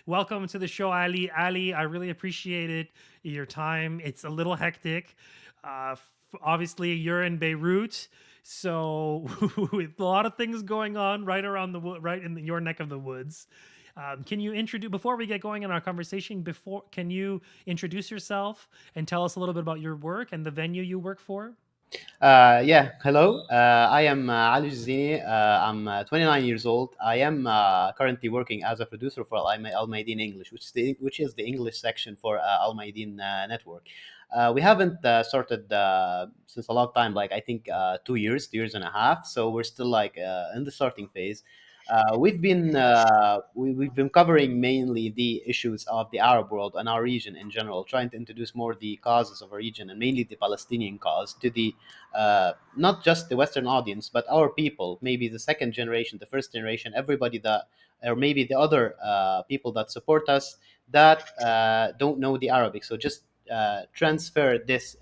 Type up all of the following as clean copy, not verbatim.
Welcome to the show, Ali. Ali, I really appreciate it. Your time. It's a little hectic. Obviously, you're in Beirut, so with a lot of things going on right around right in your neck of the woods. Can you introduce before we get going in our conversation? Can you introduce yourself and tell us a little bit about your work and the venue you work for? Yeah, hello. I am Ali Jezzini. I'm 29 years old. I am currently working as a producer for Mayadeen English, which is the English section for Mayadeen Network. We haven't started since a long time, like I think 2 years, 2 years and a half. So we're still like in the starting phase. We've been covering mainly the issues of the Arab world and our region in general, trying to introduce more the causes of our region and mainly the Palestinian cause to the not just the Western audience, but our people, maybe the second generation, the first generation, everybody that, or maybe the other people that support us that don't know the Arabic. So just transfer this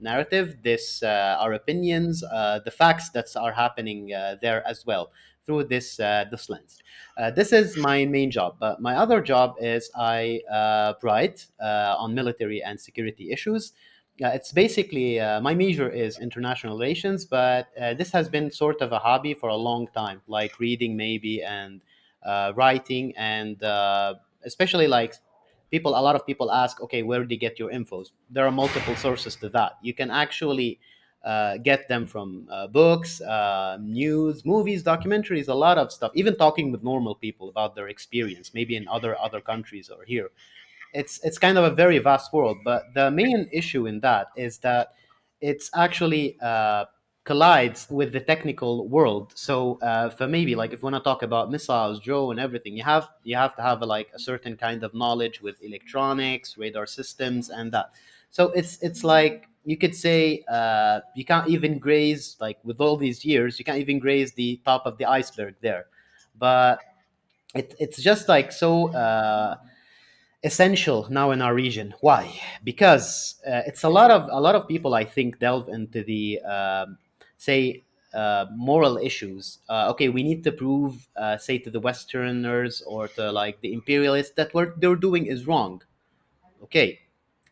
narrative, our opinions, the facts that are happening there as well through this lens. This is my main job. But my other job is I write on military and security issues. It's basically my major is international relations, but this has been sort of a hobby for a long time, like reading maybe and writing, and especially like a lot of people ask, okay, where do you get your infos? There are multiple sources to that. You can actually get them from books, news, movies, documentaries, a lot of stuff. Even talking with normal people about their experience, maybe in other countries or here, it's kind of a very vast world. But the main issue in that is that it's actually collides with the technical world. So for maybe like if you want to talk about missiles, drone, everything, you have to have like a certain kind of knowledge with electronics, radar systems, and that. So it's like you could say you can't even graze, like with all these years, you can't even graze the top of the iceberg there. But it's just like so essential now in our region. Why? Because it's a lot of people I think delve into the say moral issues. Okay, we need to prove, say, to the Westerners or to like the imperialists that what they're doing is wrong. Okay,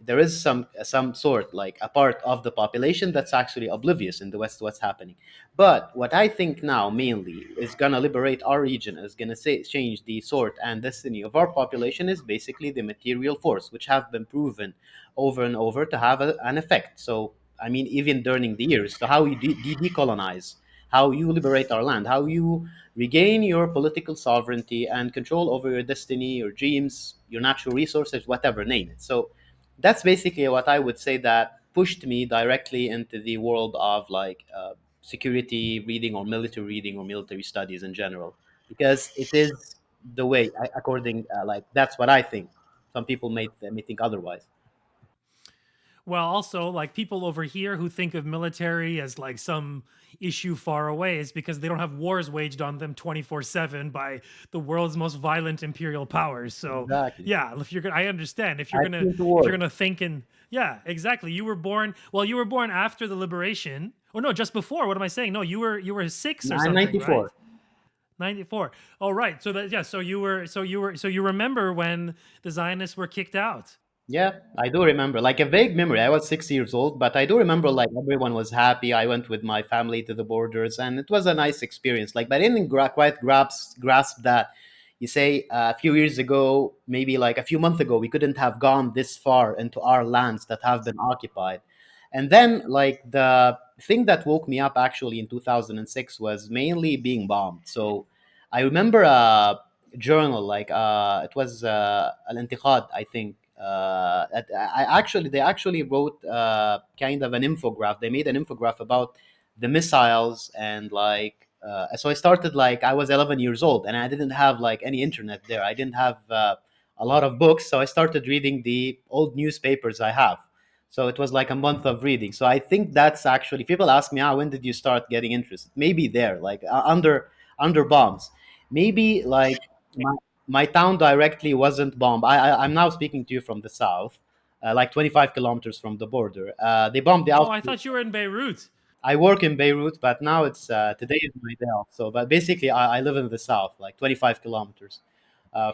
there is some sort like a part of the population that's actually oblivious in the West to what's happening. But what I think now mainly is gonna liberate our region, is gonna say change the sort and destiny of our population, is basically the material force, which have been proven over and over to have an effect. So I mean, even during the years, so how you decolonize, how you liberate our land, how you regain your political sovereignty and control over your destiny, your dreams, your natural resources, whatever, name it. So that's basically what I would say that pushed me directly into the world of like security reading or military studies in general, because it is the way, according like that's what I think. Some people may think otherwise. Well, also, like people over here who think of military as like some issue far away is because they don't have wars waged on them 24/7 by the world's most violent imperial powers. So, Exactly. yeah, if you're gonna I understand. I've seen the If you're war. going to think in yeah, exactly. You were born after the liberation. Or no, just before. What am I saying? No, you were 6 or I'm something, right? 94. 94. Oh, right. So that yeah, so you remember when the Zionists were kicked out. Yeah, I do remember. Like a vague memory. I was 6 years old, but I do remember like everyone was happy. I went with my family to the borders, and it was a nice experience. Like, but I didn't quite grasp that. You say a few years ago, maybe like a few months ago, we couldn't have gone this far into our lands that have been occupied. And then, like the thing that woke me up actually in 2006 was mainly being bombed. So I remember a journal, like it was Al Intiqad, I think. They actually wrote kind of an infograph. They made an infograph about the missiles and like. So I started like I was 11 years old and I didn't have like any internet there. I didn't have a lot of books, so I started reading the old newspapers I have. So it was like a month of reading. So I think that's actually, people ask me, when did you start getting interested? Maybe there, like under bombs. Maybe like my town directly wasn't bombed. I'm now speaking to you from the south, like 25 kilometers from the border. They bombed the Oh, I outskirts. thought you were in Beirut. I work in Beirut, but now it's today is my day off. So, but basically, I live in the south, like 25 kilometers.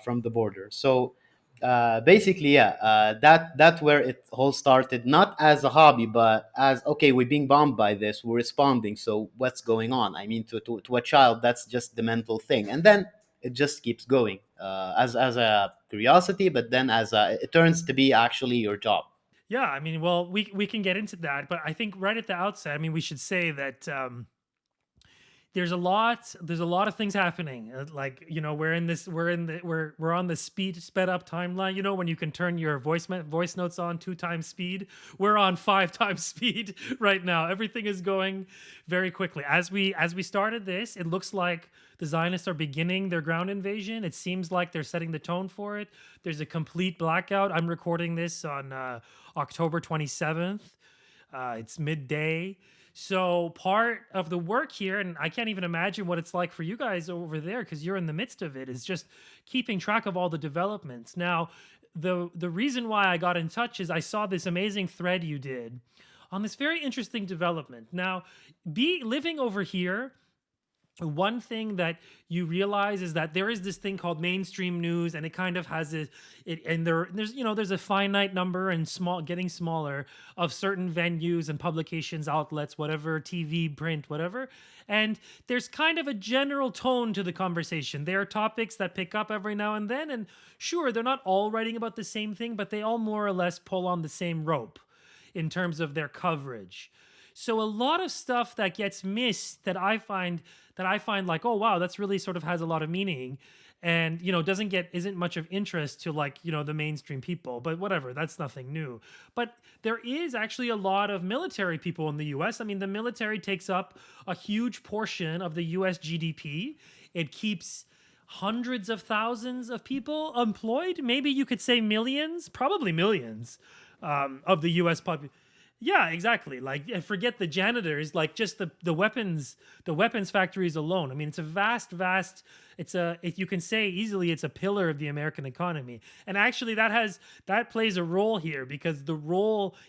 from the border. So basically, yeah, that's where it all started. Not as a hobby, but as okay, we're being bombed by this, we're responding. So what's going on? I mean, to a child, that's just the mental thing, and then it just keeps going as a curiosity, but then as a, it turns to be actually your job. Yeah, I mean, well, we can get into that, but I think right at the outset, I mean, we should say that there's a lot of things happening. Like, you know, we're on the sped up timeline. You know, when you can turn your voice notes on 2 times speed, we're on 5 times speed right now. Everything is going very quickly. As we started this, it looks like the Zionists are beginning their ground invasion. It seems like they're setting the tone for it. There's a complete blackout. I'm recording this on October 27th. It's midday. So part of the work here, and I can't even imagine what it's like for you guys over there because you're in the midst of it, is just keeping track of all the developments. Now, the reason why I got in touch is I saw this amazing thread you did on this very interesting development. Now, be living over here, one thing that you realize is that there is this thing called mainstream news, and it kind of has it, and there's, you know, there's a finite number and small, getting smaller, of certain venues and publications, outlets, whatever, TV, print, whatever. And there's kind of a general tone to the conversation. There are topics that pick up every now and then, and sure, they're not all writing about the same thing, but they all more or less pull on the same rope in terms of their coverage. So a lot of stuff that gets missed that I find like, oh wow, that's really sort of has a lot of meaning, and you know, doesn't get isn't much of interest to, like, you know, the mainstream people. But whatever, that's nothing new. But there is actually a lot of military people in the US. I mean, the military takes up a huge portion of the US GDP. It keeps hundreds of thousands of people employed. Maybe you could say millions, probably millions, of the US population. Yeah, exactly. Like, forget the janitors, like just the weapons factories alone. I mean, it's a vast. If you can say easily, it's a pillar of the American economy. And actually, that plays a role here because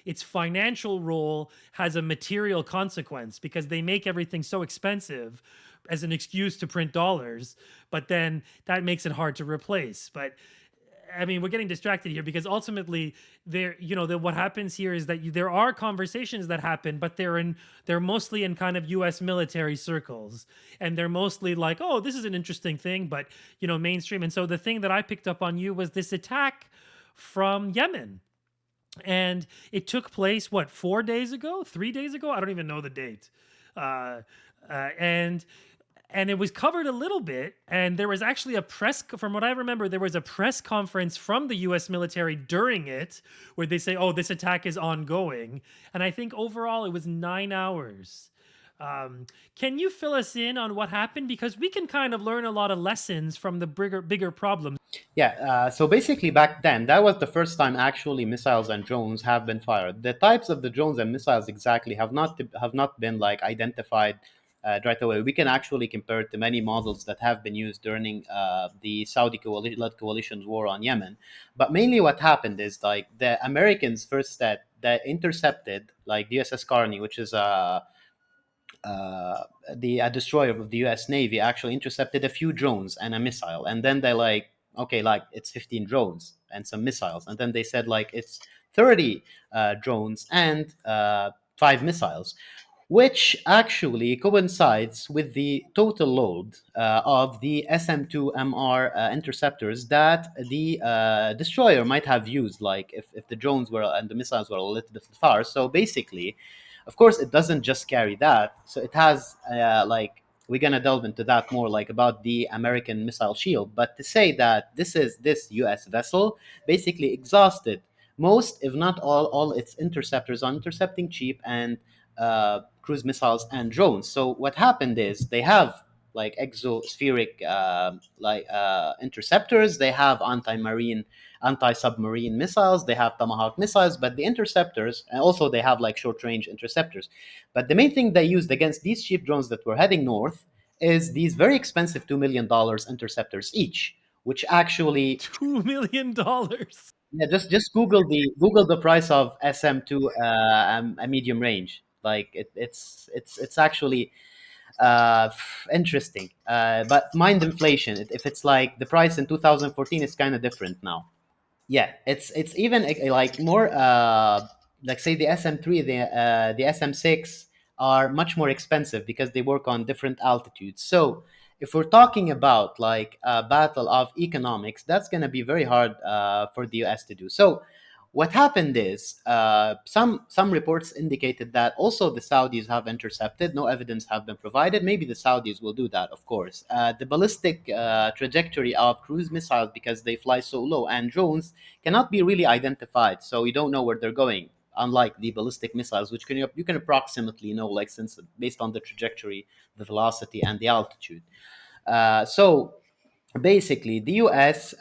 its financial role has a material consequence because they make everything so expensive as an excuse to print dollars, but then that makes it hard to replace. But I mean, we're getting distracted here because ultimately, what happens here is that there are conversations that happen, but they're mostly in kind of U.S. military circles, and they're mostly like, oh, this is an interesting thing, but mainstream. And so the thing that I picked up on you was this attack from Yemen, and it took place what, 4 days ago, 3 days ago? I don't even know the date. Uh, and it was covered a little bit, and there was actually from what I remember, there was a press conference from the US military during it where they say, oh, this attack is ongoing. And I think overall it was 9 hours. Can you fill us in on what happened, because we can kind of learn a lot of lessons from the bigger problems. Yeah, so basically back then, that was the first time actually missiles and drones have been fired. The types of the drones and missiles exactly have not been like identified right away. We can actually compare it to many models that have been used during the Saudi led coalition's war on Yemen. But mainly, what happened is like the Americans first that intercepted like the USS Carney, which is uh, the a destroyer of the U.S. Navy, actually intercepted a few drones and a missile, and then they like, okay, like it's 15 drones and some missiles, and then they said like it's 30 drones and 5 missiles, which actually coincides with the total load of the SM-2MR interceptors that the destroyer might have used, like if the drones were and the missiles were a little bit far. So basically, of course, it doesn't just carry that. So it has like we're gonna delve into that more, like about the American missile shield. But to say that this U.S. vessel basically exhausted most, if not all its interceptors on intercepting cheap and cruise missiles and drones. So what happened is they have like exospheric interceptors. They have anti-submarine missiles. They have Tomahawk missiles, but the interceptors, and also they have like short-range interceptors. But the main thing they used against these cheap drones that were heading north is these very expensive $2 million interceptors each, which actually, $2 million. yeah, just Google the price of SM2 a medium range. Like it's actually Interesting. But mind inflation. If it's like the price in 2014, it's kind of different now. Yeah, it's even like more like say the SM3, the SM6 are much more expensive because they work on different altitudes. So if we're talking about like a battle of economics, that's going to be very hard for the US to do. So what happened is some reports indicated that also the Saudis have intercepted. No evidence have been provided. Maybe the Saudis will do that, of course. The ballistic trajectory of cruise missiles, because they fly so low, and drones cannot be really identified, so you don't know where they're going. Unlike the ballistic missiles, which you can approximately know, like since based on the trajectory, the velocity, and the altitude. So basically, the US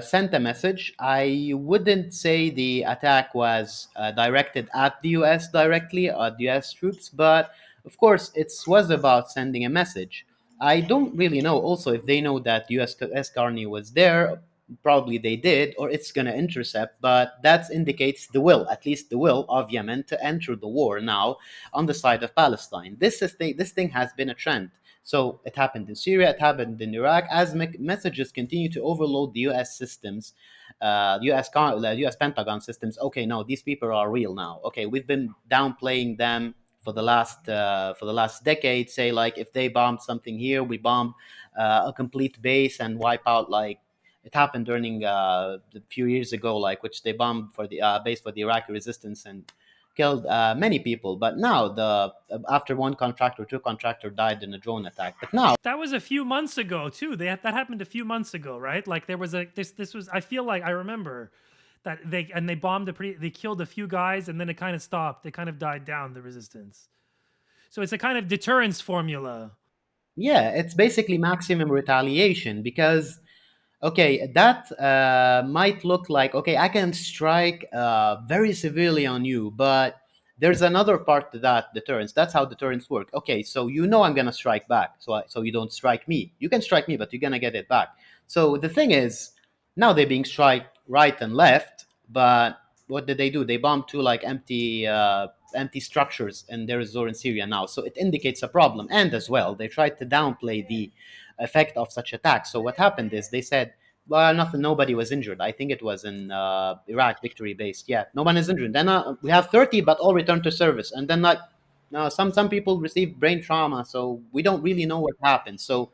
sent a message. I wouldn't say the attack was directed at the US directly, or the US troops, but of course it was about sending a message. I don't really know also if they know that US Carney was there. Probably they did, or it's going to intercept, but that indicates the will, at least the will of Yemen to enter the war now on the side of Palestine. This thing has been a trend. So it happened in Syria, it happened in Iraq. As messages continue to overload the U.S. systems, the U.S. Pentagon systems. Okay, no, these people are real now. Okay, we've been downplaying them for the last decade. Say like if they bombed something here, we bomb a complete base and wipe out like it happened during a few years ago, like which they bombed for the base for the Iraqi resistance and killed many people. But now, the after one contractor, two contractor died in a drone attack. But now, That was a few months ago too. That happened a few months ago, right? Like there was a this was I feel like I remember that they bombed they killed a few guys and then it kind of stopped. It kind of died down the resistance. So it's a kind of deterrence formula. yeah, it's basically maximum retaliation because okay, that might look like okay, I can strike very severely on you, but there's another part to that deterrence. That's how deterrence work. Okay, so you know I'm gonna strike back, so you don't strike me. You can strike me, but you're gonna get it back. So the thing is, now they're being struck right and left, but what did they do? They bombed two like empty structures in their resort in Syria now. So it indicates a problem, and as well, they tried to downplay the effect of such attacks. So what happened is they said, well, nothing, nobody was injured. I think it was in Iraq, victory based. Yeah, no one is injured. Then we have 30, but all returned to service. And then like, no, some people received brain trauma, so we don't really know what happened. So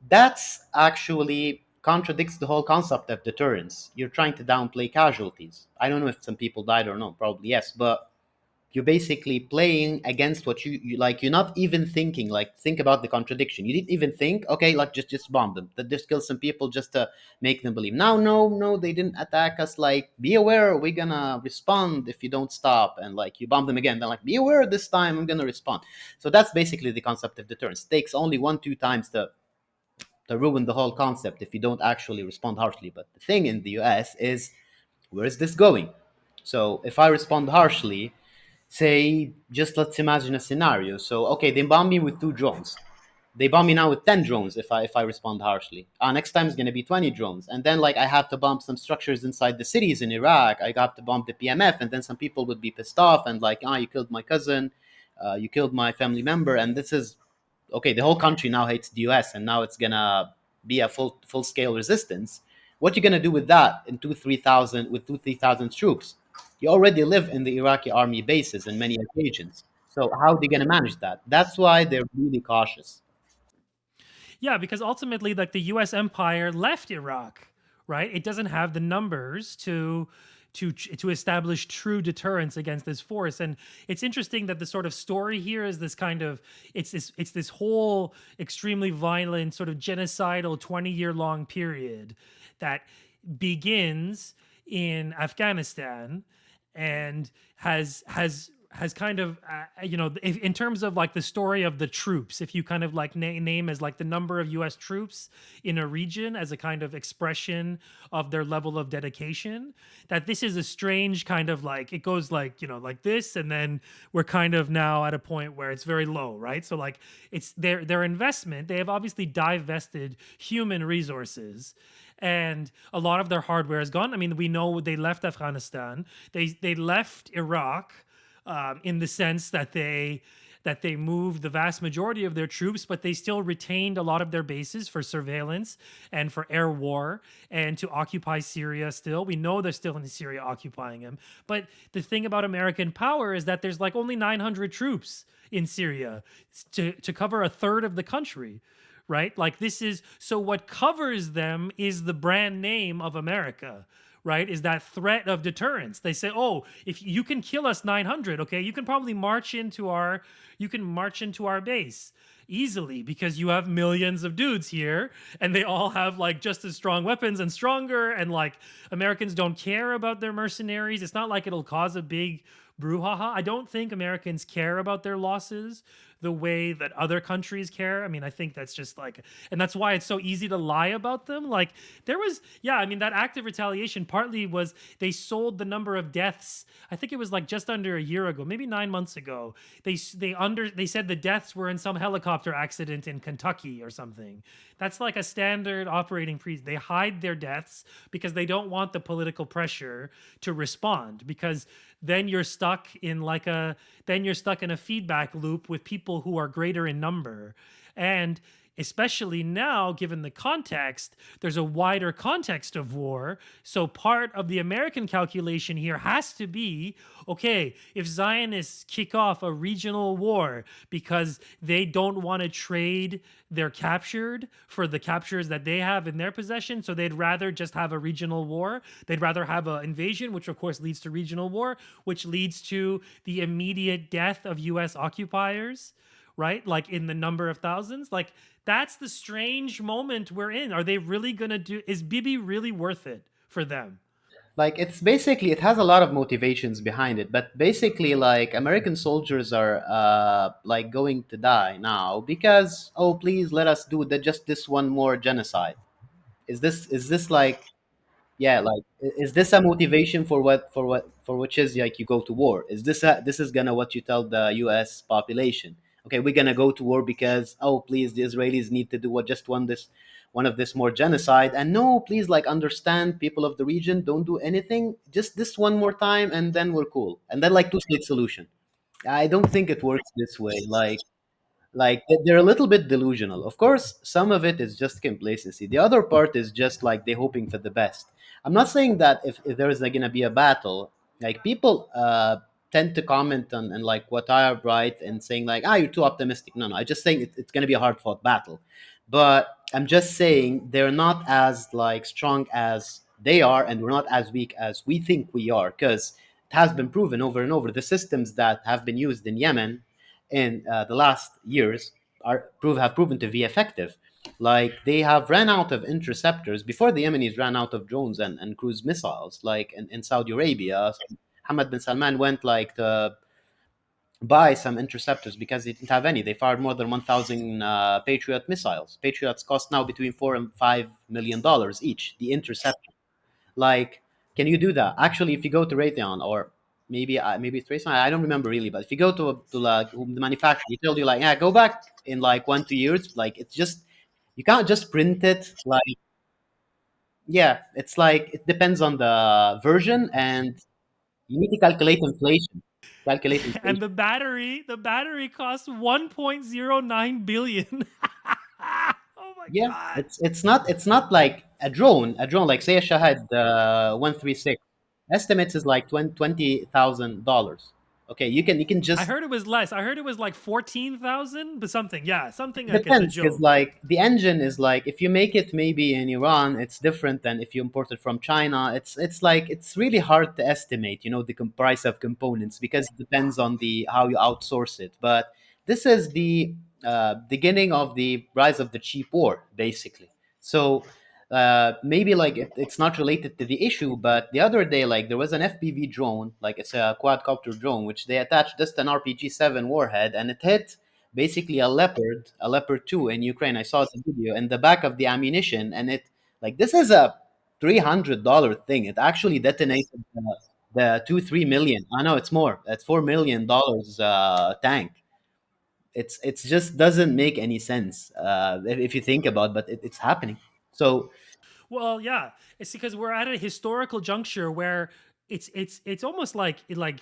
that's actually contradicts the whole concept of deterrence. You're trying to downplay casualties. I don't know if some people died or not. Probably yes, but you're basically playing against what you like. You're not even thinking like think about the contradiction. You didn't even think okay, like just bomb them, that just kill some people just to make them believe. Now no, they didn't attack us. Like be aware, we're gonna respond if you don't stop. And like you bomb them again, then like be aware, this time I'm gonna respond. So that's basically the concept of deterrence. It takes only 1-2 times to ruin the whole concept if you don't actually respond harshly. But the thing in the US is, where is this going? So if I respond harshly, say, just let's imagine a scenario. So, okay, they bomb me with 2 drones. They bomb me now with 10 drones if I respond harshly. Next time it's gonna be 20 drones, and then like I have to bomb some structures inside the cities in Iraq. I got to bomb the PMF, and then some people would be pissed off and like, you killed my cousin, you killed my family member, and this is okay. The whole country now hates the US, and now it's gonna be a full scale resistance. What you gonna do with that in 2-3 thousand with 2-3 thousand troops? You already live in the Iraqi army bases in many occasions. So how are they going to manage that? That's why they're really cautious. Yeah, because ultimately, like the U.S. empire left Iraq, right? It doesn't have the numbers to establish true deterrence against this force. And it's interesting that the sort of story here is this kind of it's this whole extremely violent sort of genocidal 20-year long period that begins in Afghanistan and has kind of in terms of like the story of the troops, if you kind of like name as like the number of US troops in a region as a kind of expression of their level of dedication, that this is a strange kind of like it goes like like this, and then we're kind of now at a point where it's very low, right? So like it's their investment, they have obviously divested human resources and a lot of their hardware is gone. I mean, we know they left Afghanistan, they left Iraq, in the sense that that they moved the vast majority of their troops, but they still retained a lot of their bases for surveillance and for air war and to occupy Syria still. We know they're still in Syria occupying them. But the thing about American power is that there's like only 900 troops in Syria to cover a third of the country, right? Like this is so what covers them is the brand name of America, right? Is that threat of deterrence. They say, "Oh, if you can kill us 900, okay, you can probably march into our base easily because you have millions of dudes here and they all have like just as strong weapons and stronger and like Americans don't care about their mercenaries. It's not like it'll cause a big brouhaha. I don't think Americans care about their losses the way that other countries care. I mean, I think that's just like, and that's why it's so easy to lie about them. Like, there was, yeah, I mean, that act of retaliation partly was they sold the number of deaths. I think it was like just under a year ago, maybe 9 months ago. They said the deaths were in some helicopter accident in Kentucky or something. That's like a standard operating They hide their deaths because they don't want the political pressure to respond because then you're stuck in like a then you're stuck in a feedback loop with people who are greater in number. And especially now, given the context, there's a wider context of war. So part of the American calculation here has to be, okay, if Zionists kick off a regional war because they don't want to trade their captured for the captures that they have in their possession, so they'd rather just have a regional war. They'd rather have an invasion, which of course leads to regional war, which leads to the immediate death of US occupiers, right? Like in the number of thousands. Like that's the strange moment we're in. Are they really going to is Bibi really worth it for them? Like it's basically, it has a lot of motivations behind it, but basically like American soldiers are like going to die now because, oh please let us do just this one more genocide. Is this like, yeah, like is this a motivation for for which is like you go to war? Is this is gonna what you tell the US population? Okay, we're gonna go to war because, oh please, the Israelis need to do what, just one of this more genocide, and no please, like understand, people of the region, don't do anything, just this one more time and then we're cool, and then like two-state solution. I don't think it works this way. Like they're a little bit delusional. Of course, some of it is just complacency. The other part is just like they're hoping for the best. I'm not saying that if there is like, going to be a battle, like people tend to comment on and like what I write and saying like, ah, you're too optimistic. No, no, I just saying it's going to be a hard fought battle. But I'm just saying they're not as like strong as they are, and we're not as weak as we think we are, because it has been proven over and over. The systems that have been used in Yemen in the last years have proven to be effective. Like they have ran out of interceptors before the Yemenis ran out of drones and cruise missiles. Like in Saudi Arabia, Hamad bin Salman went like to buy some interceptors because they didn't have any. They fired more than 1,000 Patriot missiles. Patriots cost now between $4 and $5 million each. The interceptor, like, can you do that? Actually, if you go to Raytheon, or maybe it's Raytheon, I don't remember really. But if you go to like the manufacturer, he tells you like, yeah, go back in like 1 2 years. Like it's just, you can't just print it. Like, yeah, it's like it depends on the version, and you need to calculate inflation. Calculate And inflation. the battery costs 1.09 billion. Oh my Yeah, god. it's not like a drone. A drone like say a Shahad 136 estimates is like $20,000. Okay, you can I just, heard it was less. I heard it was like 14,000, but something. Yeah, something it like it's a depends, because joke. like the engine is like, if you make it maybe in Iran, it's different than if you import it from China. It's like it's really hard to estimate, the price of components, because it depends on the how you outsource it. But this is the beginning of the rise of the cheap war, basically. So maybe like it's not related to the issue, but the other day, like there was an FPV drone, like it's a quadcopter drone, which they attached just an RPG-7 warhead, and it hit basically a leopard 2 in Ukraine. I saw the video in the back of the ammunition, and it, like, this is a $300 thing. It actually detonated the 2 3 million. I know it's more. That's $4 million tank. It's just doesn't make any sense if you think about, but it's happening. So Well, yeah, it's because we're at a historical juncture where it's almost like like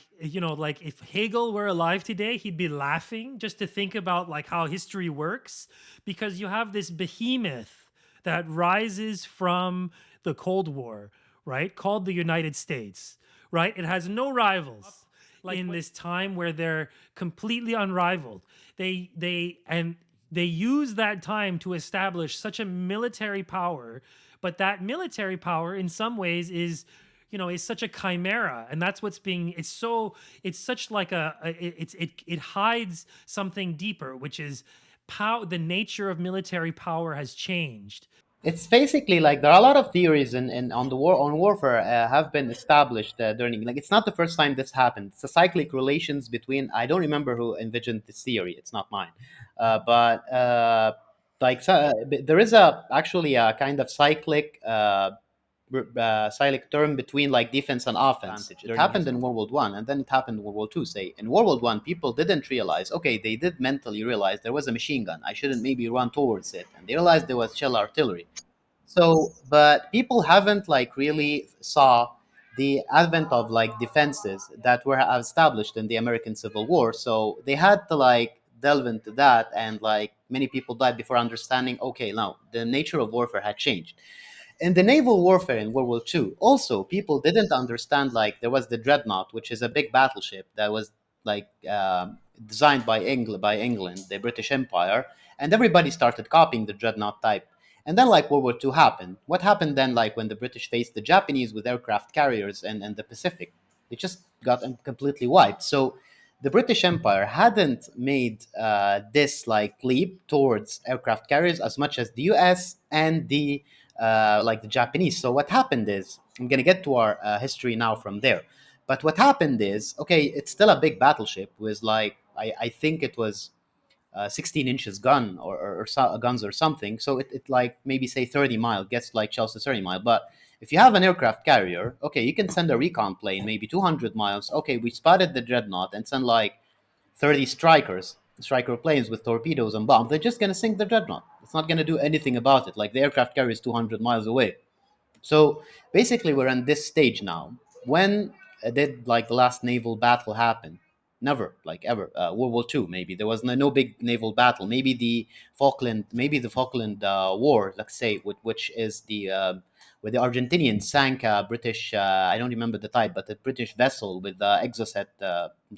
if Hegel were alive today, he'd be laughing just to think about like how history works, because you have this behemoth that rises from the Cold War, right, called the United States, right? It has no rivals in this time where they're completely unrivaled. They use that time to establish such a military power, but that military power in some ways is such a chimera, and that's what's being it's such like it hides something deeper, which is the nature of military power has changed. It's basically like there are a lot of theories in on the war on warfare have been established during, like, it's not the first time this happened. It's a cyclic relations between, I don't remember who envisioned this theory. It's not mine, but like so, there is a actually a kind of cyclic term between like defense and offense. It happened in World War I, and then it happened in World War II. Say in World War I, people didn't realize. Okay, they did mentally realize there was a machine gun. I shouldn't maybe run towards it, and they realized there was shell artillery. So, but people haven't like really saw the advent of like defenses that were established in the American Civil War. So they had to like delve into that, and like many people died before understanding. Okay, now the nature of warfare had changed. In the naval warfare in World War II, also people didn't understand, like there was the dreadnought, which is a big battleship that was like designed by England, the British Empire, and everybody started copying the dreadnought type. And then like World War II happened. What happened then, like when the British faced the Japanese with aircraft carriers and the Pacific? They just got completely wiped. So the British Empire hadn't made this like leap towards aircraft carriers as much as the US and the Japanese. So what happened is, I'm gonna get to our history now from there. But what happened is, okay, it's still a big battleship with like I think it was 16 inches gun or guns or something. So it like maybe say 30 mile gets like Chelsea 30 mile. But if you have an aircraft carrier, okay, you can send a recon plane maybe 200 miles. Okay, we spotted the dreadnought and send like 30 striker planes with torpedoes and bombs. They're just gonna sink the dreadnought. It's not gonna do anything about it. Like the aircraft carrier is 200 miles away. So basically, we're in this stage now. When did like the last naval battle happen? Never, like ever. World War II, maybe there was no big naval battle. Maybe the Falkland War, let's say, which is the where the Argentinians sank a British. I don't remember the type, but a British vessel with exocet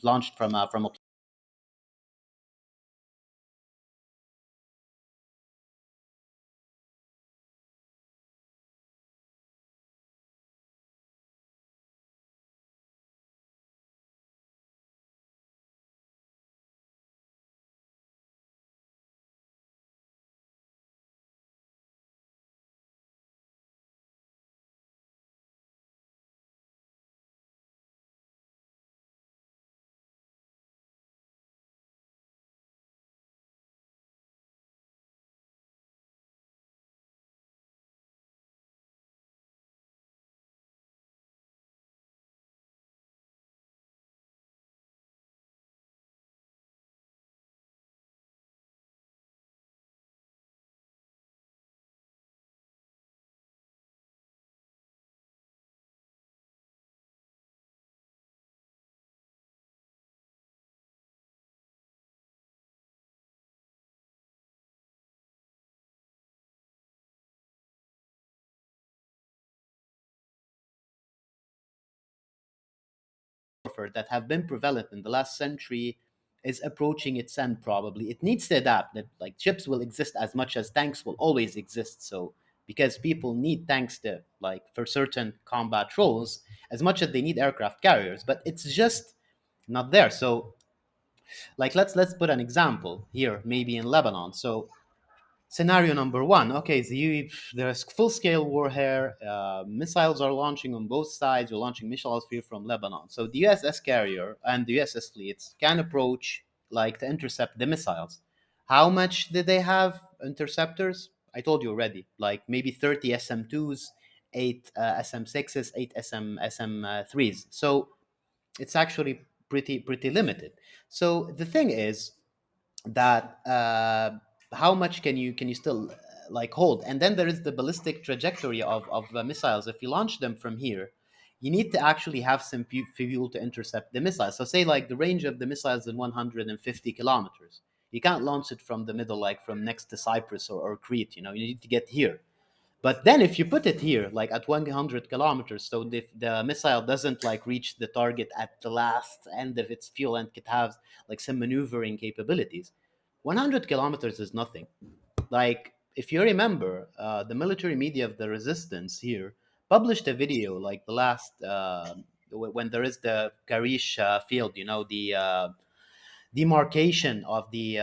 launched from a warfare that have been prevalent in the last century is approaching its end. Probably it needs to adapt. That like ships will exist as much as tanks will always exist. So because people need tanks to like for certain combat roles as much as they need aircraft carriers, but it's just not there. So like let's put an example here, maybe in Lebanon. So scenario number one, okay, there's full scale war here. Missiles are launching on both sides. You're launching missiles here from Lebanon. So the USS carrier and the USS fleets can approach like to intercept the missiles. How much did they have interceptors? I told you already, like maybe 30 SM2s, 8 SM6s, 8 SM3s. So it's actually pretty limited. So the thing is, that how much can you still like hold, and then there is the ballistic trajectory of missiles. If you launch them from here, you need to actually have some fuel to intercept the missile. So say like the range of the missiles is 150 kilometers. You can't launch it from the middle, like from next to Cyprus or Crete. You know, you need to get here. But then if you put it here, like at 100 kilometers, so the missile doesn't like reach the target at the last end of its fuel and it has like some maneuvering capabilities. 100 kilometers is nothing. Like, if you remember, the military media of the resistance here published a video like the last when there is the Karish field, you know, the demarcation of the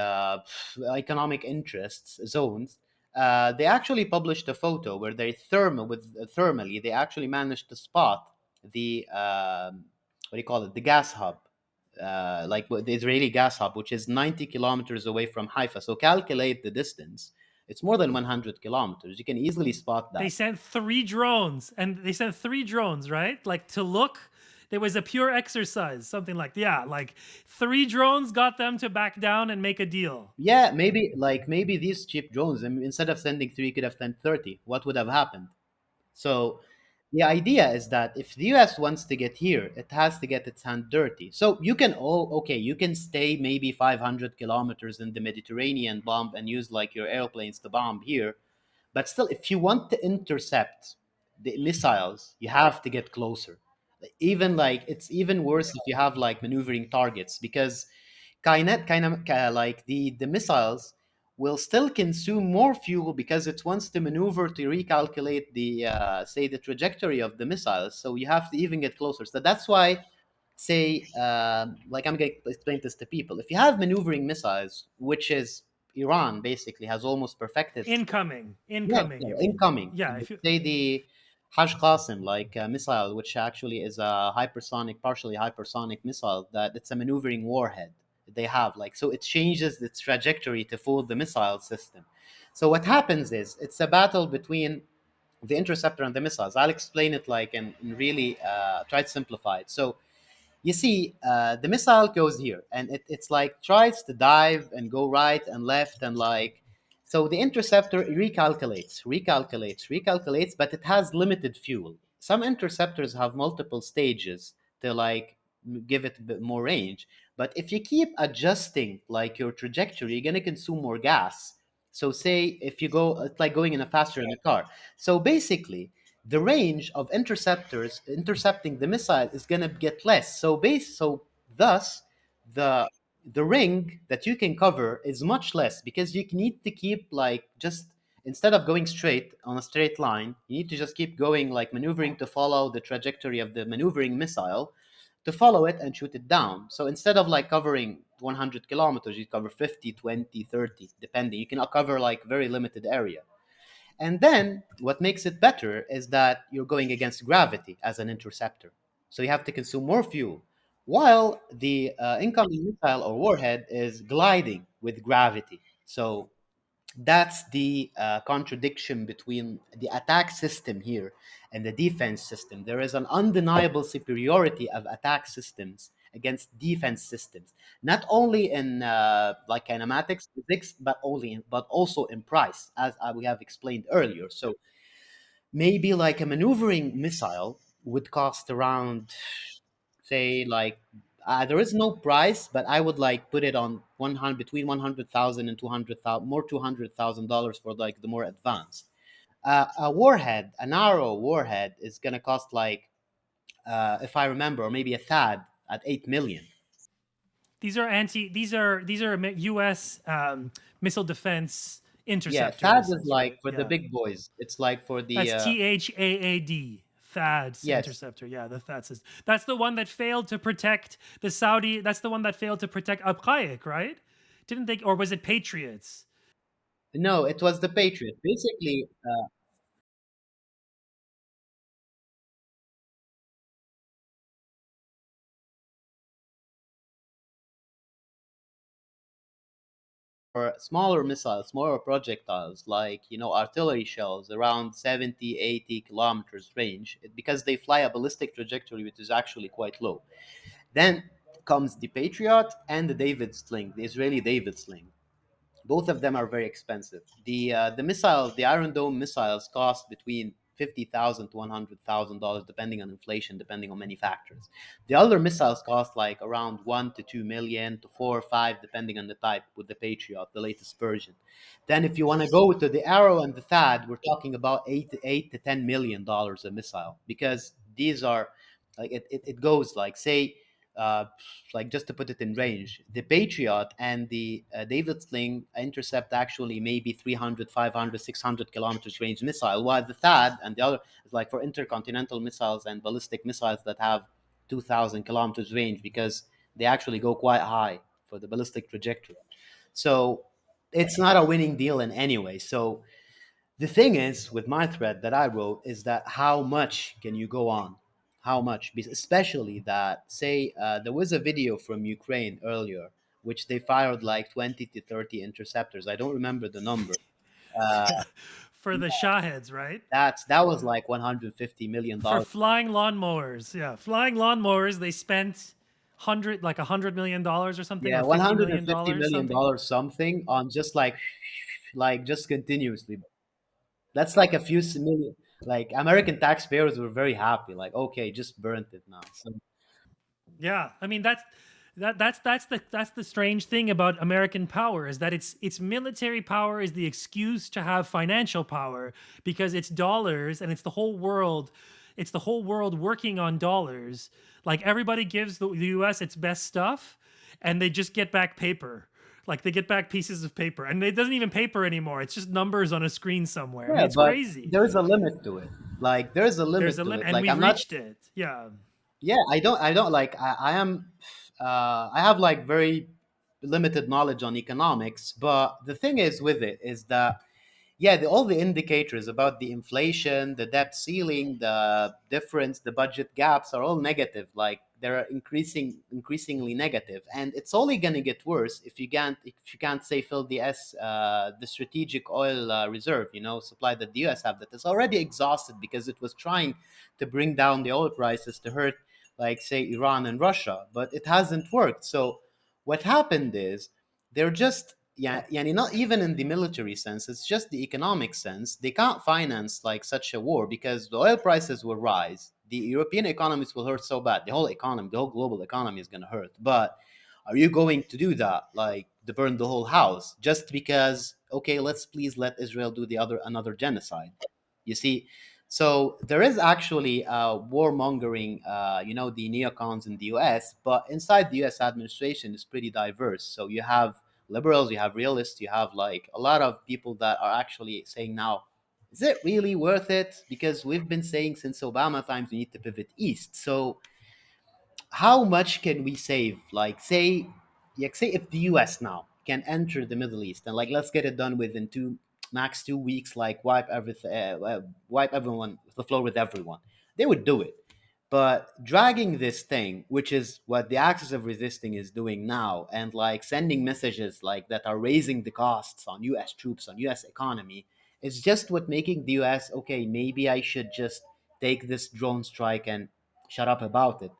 economic interests zones. They actually published a photo where they thermally they actually managed to spot the what do you call it, the gas hub, like the Israeli gas hub, which is 90 kilometers away from Haifa. So calculate the distance. It's more than 100 kilometers. You can easily spot They that. sent three drones, and they sent three drones, right? Like to look. There was a pure exercise, something like, yeah, like three drones got them to back down and make a deal. Yeah, maybe these cheap drones, I mean, instead of sending three, could have sent 30. What would have happened? So the idea is that if the US wants to get here, it has to get its hand dirty. So you can okay, you can stay maybe 500 kilometers in the Mediterranean bomb and use like your airplanes to bomb here. But still, if you want to intercept the missiles, you have to get closer. Even like it's even worse if you have like maneuvering targets because like the missiles will still consume more fuel because it wants to maneuver to recalculate the say the trajectory of the missiles. So you have to even get closer. So that's why say like I'm going to explain this to people. If you have maneuvering missiles, which is Iran basically has almost perfected. Yeah, Incoming, you mean? incoming. Yeah, if you Say the Hajj Qasim, like a missile, which actually is a hypersonic, partially hypersonic missile, that it's a maneuvering warhead they have. Like, so it changes its trajectory to fool the missile system. So what happens is it's a battle between the interceptor and the missiles. I'll explain it like and really try to simplify it. So you see, the missile goes here, and it's like tries to dive and go right and left and like. So the interceptor recalculates, but it has limited fuel. Some interceptors have multiple stages to like give it a bit more range. But if you keep adjusting like your trajectory, you're gonna consume more gas. So say if you go, it's like going in a faster in a car. So basically, the range of interceptors intercepting the missile is going to get less. So thus the the ring that you can cover is much less because you need to keep like just instead of going straight on a straight line, you need to just keep going like maneuvering to follow the trajectory of the maneuvering missile to follow it and shoot it down. So instead of like covering 100 kilometers, you cover 50, 20, 30, depending. You can cover like very limited area. And then what makes it better is that you're going against gravity as an interceptor. So you have to consume more fuel, while the incoming missile or warhead is gliding with gravity. So that's the contradiction between the attack system here and the defense system. There is an undeniable superiority of attack systems against defense systems, not only in like kinematics physics, but also in price, as we have explained earlier. So maybe like a maneuvering missile would cost around, say, like there is no price, but I would like put it on 100 between 100,000 and 200,000, more $200,000 for like the more advanced. A warhead, an arrow warhead, is gonna cost like, if I remember, or maybe a THAAD at 8 million. these are U.S. Missile defense Yeah, interceptor THAAD is missiles, like right? for the Yeah, big boys. It's like for the that's THAAD. THAAD's yes. interceptor. Yeah, the THAAD system. That's the one that failed to protect the Saudi. That's the one that failed to protect Abqaiq, right? Didn't they, or was it Patriots? No, it was the Patriot. Basically, for smaller missiles, smaller projectiles, like, you know, artillery shells around 70, 80 kilometers range, because they fly a ballistic trajectory, which is actually quite low. Then comes the Patriot and the David Sling, the Israeli David Sling. Both of them are very expensive. The Iron Dome missiles cost between $50,000 to $100,000, depending on inflation, depending on many factors. The other missiles cost like around 1 to 2 million to 4 or 5, depending on the type, with the Patriot, the latest version. Then, if you want to go to the Arrow and the THAAD, we're talking about $8 to $10 million a missile, because these are like it goes like, say, uh, like, just to put it in range, the Patriot and the David Sling intercept actually maybe 300, 500, 600 kilometers range missile, while the THAAD and the other is like for intercontinental missiles and ballistic missiles that have 2,000 kilometers range, because they actually go quite high for the ballistic trajectory. So it's not a winning deal in any way. So the thing is, with my thread that I wrote, is that how much can you go on? How much? Especially that, say, there was a video from Ukraine earlier, which they fired like 20 to 30 interceptors. I don't remember the number. Uh, Yeah, for the Shaheds, right? that was like $150 million. For flying lawnmowers. Yeah, flying lawnmowers. They spent $100 million or something, Yeah, or one fifty hundred and million fifty dollars million something. dollars something on just like just continuously. That's like a few million. Like, American taxpayers were very happy. Like, okay, just burnt it now. So Yeah, I mean that's the strange thing about American power, is that its military power is the excuse to have financial power, because it's dollars and it's the whole world working on dollars. Like, everybody gives the US its best stuff, and they just get back paper. Like, they get back pieces of paper, and it doesn't even paper anymore. It's just numbers on a screen somewhere. I mean, yeah, it's but crazy. there's a limit to it. Like, there's a There's limit a to limit, it. and Like, we've I'm not. reached it. Yeah. Yeah, I don't like. I am. I have like very limited knowledge on economics, but the thing is with it is that, yeah, all the indicators about the inflation, the debt ceiling, the difference, the budget gaps are all negative. Like, they're increasingly negative, and it's only going to get worse if you can't say fill the strategic oil reserve, supply that the U.S. have, that is already exhausted because it was trying to bring down the oil prices to hurt, like, say, Iran and Russia, but it hasn't worked. So what happened is, they're just, yeah, yani not even in the military sense, it's just the economic sense. They can't finance like such a war because the oil prices will rise, the European economies will hurt so bad, the whole global economy is going to hurt. But are you going to do that, like, to burn the whole house just because, okay, let's please let Israel do the other another genocide? You see, so there is actually warmongering, the neocons in the US, but inside the US administration is pretty diverse. So you have liberals, you have realists, you have like a lot of people that are actually saying now, is it really worth it? Because we've been saying since Obama times we need to pivot east. So how much can we save? Like, say if the US now can enter the Middle East, and like, let's get it done within max 2 weeks, like wipe everything, wipe everyone, the floor with everyone, they would do it. But dragging this thing, which is what the axis of resisting is doing now, and like sending messages like that are raising the costs on US troops, on US economy, is just what making the US, okay, maybe I should just take this drone strike and shut up about it.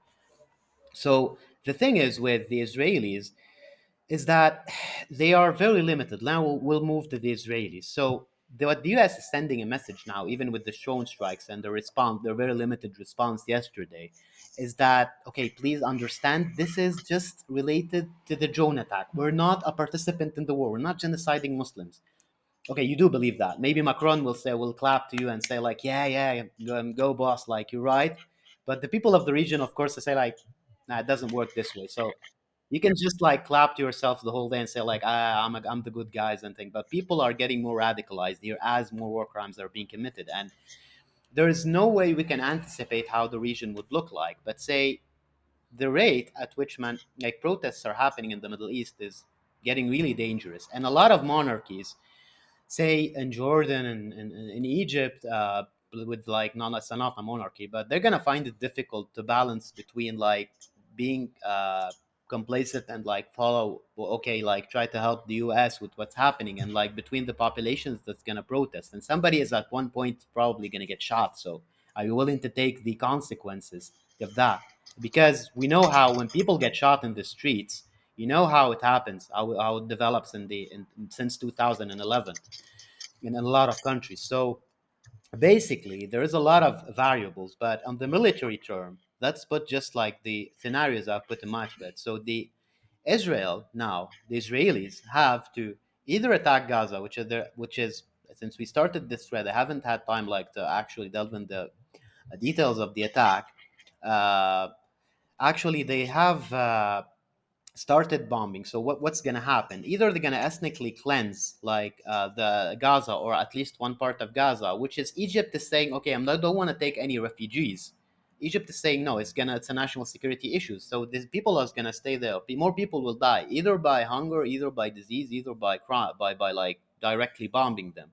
So the thing is with the Israelis is that they are very limited. Now we'll move to the Israelis. So what the U.S. is sending a message now, even with the drone strikes and the response, their very limited response yesterday, is that, okay, please understand, this is just related to the drone attack. We're not a participant in the war. We're not genociding Muslims. Okay, you do believe that. Maybe Macron will clap to you and say like, yeah, yeah, go boss, like, you're right. But the people of the region, of course, they say like, nah, it doesn't work this way. So you can just like clap to yourself the whole day and say like, I'm the good guys and thing. But people are getting more radicalized here as more war crimes are being committed, and there is no way we can anticipate how the region would look like. But say the rate at which like protests are happening in the Middle East is getting really dangerous, and a lot of monarchies, say in Jordan and in Egypt, with like, not a monarchy, but they're gonna find it difficult to balance between like being complacent and like follow, well, okay, like try to help the U.S. with what's happening, and like between the populations that's gonna protest, and somebody is at one point probably gonna get shot. So are you willing to take the consequences of that? Because we know how when people get shot in the streets, you know how it happens, how it develops since 2011 in a lot of countries. So basically there is a lot of variables, but on the military term, let's put just like the scenarios I've put in my thread. So the Israel now, the Israelis have to either attack Gaza, which is since we started this thread, I haven't had time like to actually delve in the details of the attack. Uh, Actually, they have started bombing. So what's going to happen? Either they're going to ethnically cleanse like the Gaza, or at least one part of Gaza, which is Egypt is saying, okay, don't want to take any refugees. Egypt is saying no, it's a national security issue. So these people are gonna stay there. More people will die either by hunger, either by disease, either by crime, by like directly bombing them.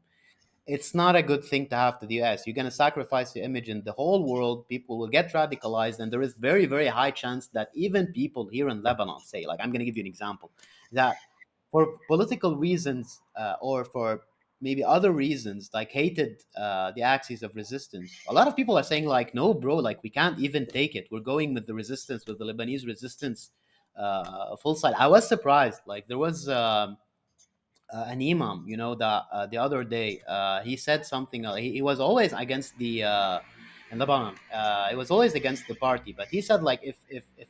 It's not a good thing to have to the US. You're going to sacrifice your image in the whole world. People will get radicalized, and there is very, very high chance that even people here in Lebanon say, like, I'm going to give you an example, that for political reasons or for maybe other reasons, like hated the axis of resistance. A lot of people are saying, like, no, bro, like we can't even take it. We're going with the resistance, with the Lebanese resistance full side. I was surprised. Like there was. An imam, that the other day he said something. He was always against the in Lebanon. He was always against the party, but he said like if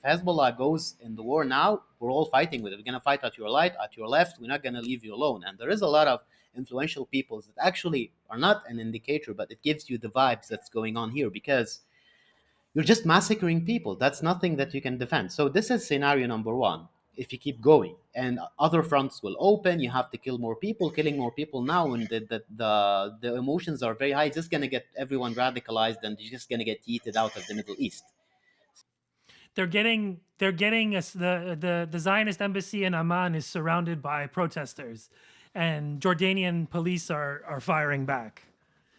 Hezbollah goes in the war now, we're all fighting with it. We're gonna fight at your right, at your left. We're not gonna leave you alone. And there is a lot of influential people that actually are not an indicator, but it gives you the vibes that's going on here because you're just massacring people. That's nothing that you can defend. So this is scenario number one. If you keep going and other fronts will open, you have to kill more people. Killing more people now, and the emotions are very high. It's just gonna get everyone radicalized, and you're just gonna get yeeted out of the Middle East. They're getting us, the Zionist embassy in Amman is surrounded by protesters, and Jordanian police are firing back.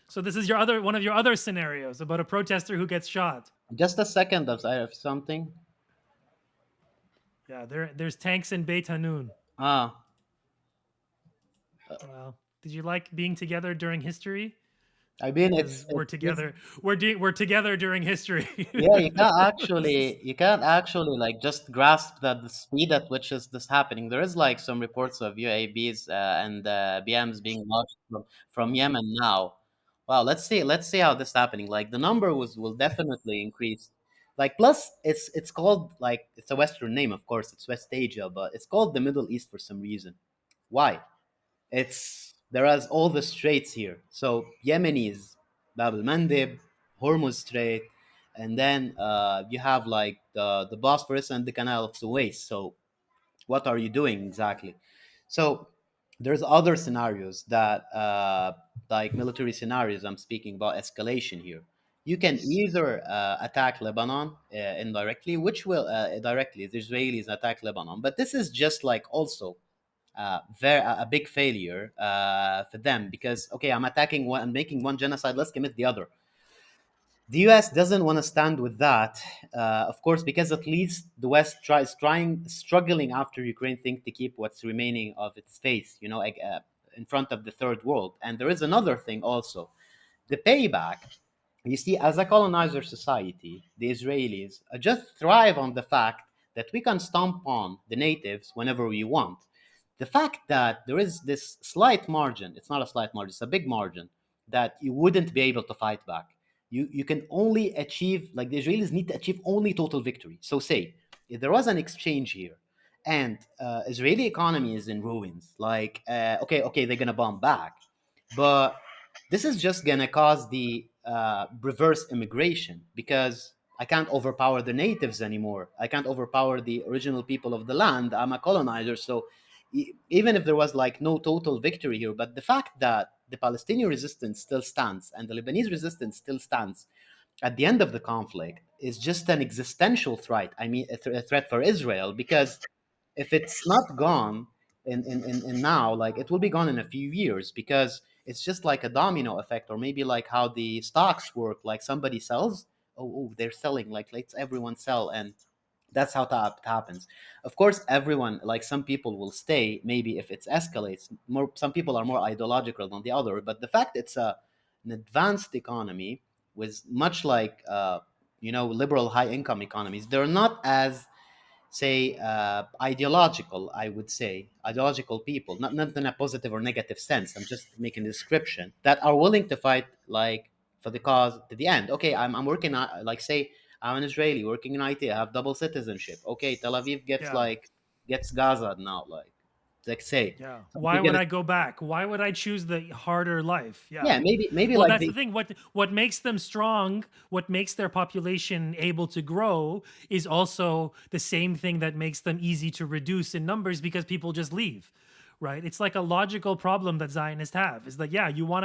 So this is your other one of your other scenarios about a protester who gets shot. Just a second of something. Yeah, there's tanks in Beit Hanun. Ah, Well, did you like being together during history? I mean Because we're it's together. We're together during history. yeah, you can't actually like just grasp that the speed at which is this happening. There is like some reports of UABs and BMs being launched from Yemen now. Wow, let's see how this is happening. Like the number will definitely increase. Like plus it's called like it's a Western name, of course, it's West Asia, but it's called the Middle East for some reason. Why? It's there is all the straits here. So Yemenis, Bab el Mandeb, Hormuz Strait, and then you have like the Bosphorus and the Canal of Suez. So what are you doing exactly? So there's other scenarios that like military scenarios. I'm speaking about escalation here. You can either attack Lebanon indirectly, which will directly the Israelis attack Lebanon, but this is just like also very a big failure for them because okay, I'm attacking one, I'm making one genocide, let's commit the other. The U.S. doesn't want to stand with that, of course, because at least the West struggling after Ukraine thing to keep what's remaining of its face, like, in front of the third world. And there is another thing also, the payback. You see, as a colonizer society, the Israelis just thrive on the fact that we can stomp on the natives whenever we want. The fact that there is this slight margin, it's not a slight margin, it's a big margin, that you wouldn't be able to fight back. You can only achieve, like the Israelis need to achieve only total victory. So, say, if there was an exchange here and Israeli economy is in ruins, like, okay, they're going to bomb back. But this is just gonna cause the reverse immigration because I can't overpower the natives anymore. I can't overpower the original people of the land. I'm a colonizer, so even if there was like no total victory here, but the fact that the Palestinian resistance still stands and the Lebanese resistance still stands at the end of the conflict is just an existential threat. I mean, a threat for Israel because if it's not gone in now, like it will be gone in a few years because it's just like a domino effect, or maybe like how the stocks work. Like somebody sells, oh, they're selling, like let's everyone sell, and that's how that happens. Of course, everyone, like some people will stay. Maybe if it escalates, more some people are more ideological than the other. But the fact it's an advanced economy with much like liberal high income economies, they're not as say ideological. I would say ideological people, not in a positive or negative sense. I'm just making a description that are willing to fight like for the cause to the end. Okay, I'm working like say I'm an Israeli working in IT. I have double citizenship. Okay, Tel Aviv gets Yeah. like gets Gaza now. Like say Yeah. so Why you would get it. I go back? Why would I choose the harder life? Yeah, Yeah. maybe Well, like that's the they thing. What makes them strong, what makes their population able to grow is also the same thing that makes them easy to reduce in numbers because people just leave. Right? It's like a logical problem that Zionists have. Is that yeah, you want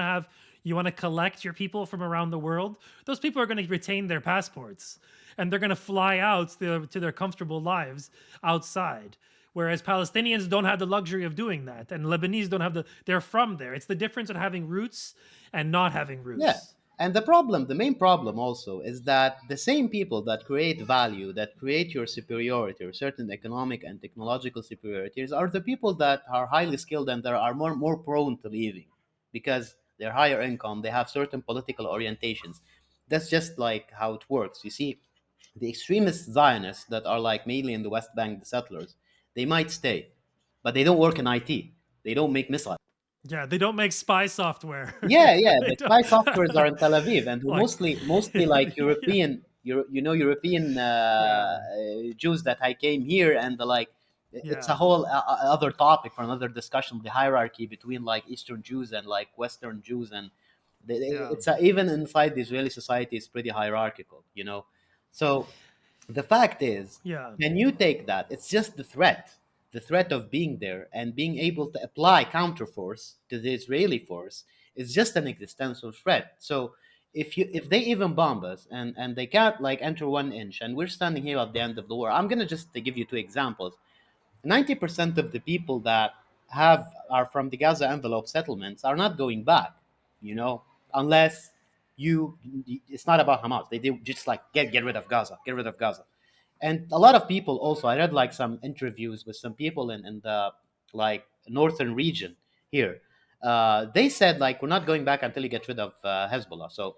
to collect your people from around the world. Those people are going to retain their passports and they're going to fly out to their comfortable lives outside. Whereas Palestinians don't have the luxury of doing that, and Lebanese don't have the. They're from there. It's the difference of having roots and not having Yeah. roots. And the main problem also is that the same people that create value, that create your superiority or certain economic and technological superiorities, are the people that are highly skilled and that are more prone to leaving because they're higher income, they have certain political orientations. That's just like how it works. You see, the extremist Zionists that are like mainly in the West Bank, the settlers, they might stay, but they don't work in IT. They don't make missiles. Yeah, they don't make spy software. Yeah, yeah. They The don't spy softwares are in Tel Aviv, and they're like. mostly like Yeah, European yeah, Jews that I came here, and like it's a yeah, whole other topic for another discussion. The hierarchy between like Eastern Jews and like Western Jews, and yeah, it's even inside the Israeli society, it's pretty hierarchical, you know. So the fact is, yeah. can you take that? It's just the threat of being there and being able to apply counterforce to the Israeli force is just an existential threat. So if they even bomb us and they can't like enter 1 inch and we're standing here at the end of the war, I'm gonna just to give you two examples. 90% of the people that have are from the Gaza envelope settlements are not going back, you know, unless you it's not about Hamas. They do just like get rid of Gaza, get rid of Gaza. And a lot of people also, I read like some interviews with some people in the like northern region here. They said like we're not going back until you get rid of Hezbollah. So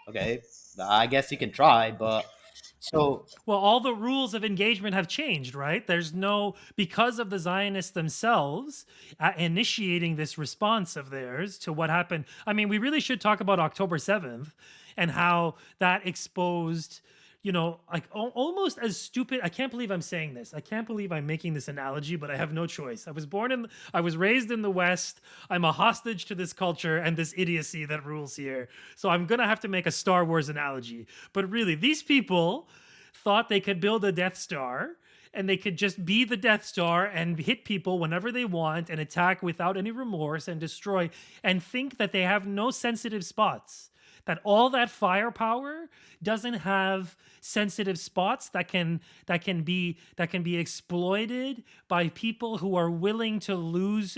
okay, I guess you can try, but so Well, all the rules of engagement have changed, right? There's no, because of the Zionists themselves initiating this response of theirs to what happened. I mean, we really should talk about October 7th and how that exposed, like almost as stupid. I can't believe I'm saying this. I can't believe I'm making this analogy, but I have no choice. I was raised in the West. I'm a hostage to this culture and this idiocy that rules here. So I'm going to have to make a Star Wars analogy. But really, these people thought they could build a Death Star and they could just be the Death Star and hit people whenever they want and attack without any remorse and destroy and think that they have no sensitive spots. That all that firepower doesn't have sensitive spots that can be exploited by people who are willing to lose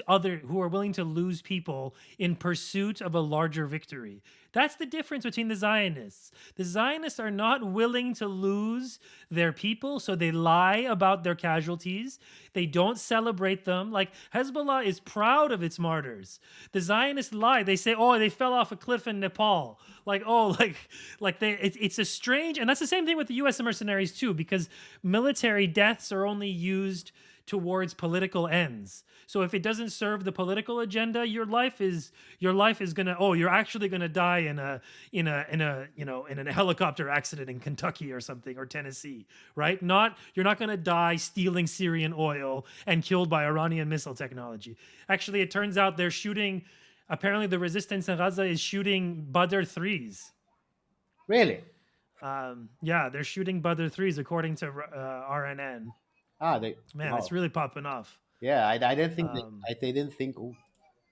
people in pursuit of a larger victory. That's the difference between the Zionists. The Zionists are not willing to lose their people, so they lie about their casualties. They don't celebrate them. Like Hezbollah is proud of its martyrs. The Zionists lie. They say, "Oh, they fell off a cliff in Nepal." Like, oh, it's a strange, and that's the same thing with the U.S. mercenaries too, because military deaths are only used towards political ends. So if it doesn't serve the political agenda, your life is gonna you're actually gonna die in a helicopter accident in Kentucky or something or Tennessee, right? Not You're not gonna die stealing Syrian oil and killed by Iranian missile technology. Actually, it turns out they're shooting. Apparently, the resistance in Gaza is shooting Badr threes. really, Yeah, they're shooting Badr threes according to RNN. they Man, it's wow. really popping off. Yeah, I didn't think Um, they didn't think. Oh,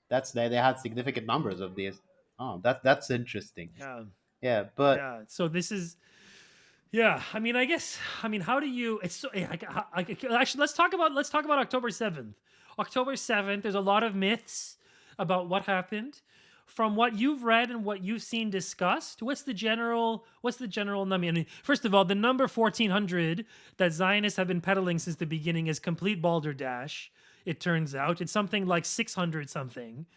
that's they had significant numbers of these. Oh, that's interesting. yeah, Yeah, but yeah. So this is, yeah. I mean, I guess. I mean, how do you? It's so. Actually, let's talk about October 7th. October 7th. There's a lot of myths about what happened. From what you've read and what you've seen discussed, what's the general number? I mean, first of all, the number 1400 that Zionists have been peddling since the beginning is complete balderdash. It turns out it's something like 600 something,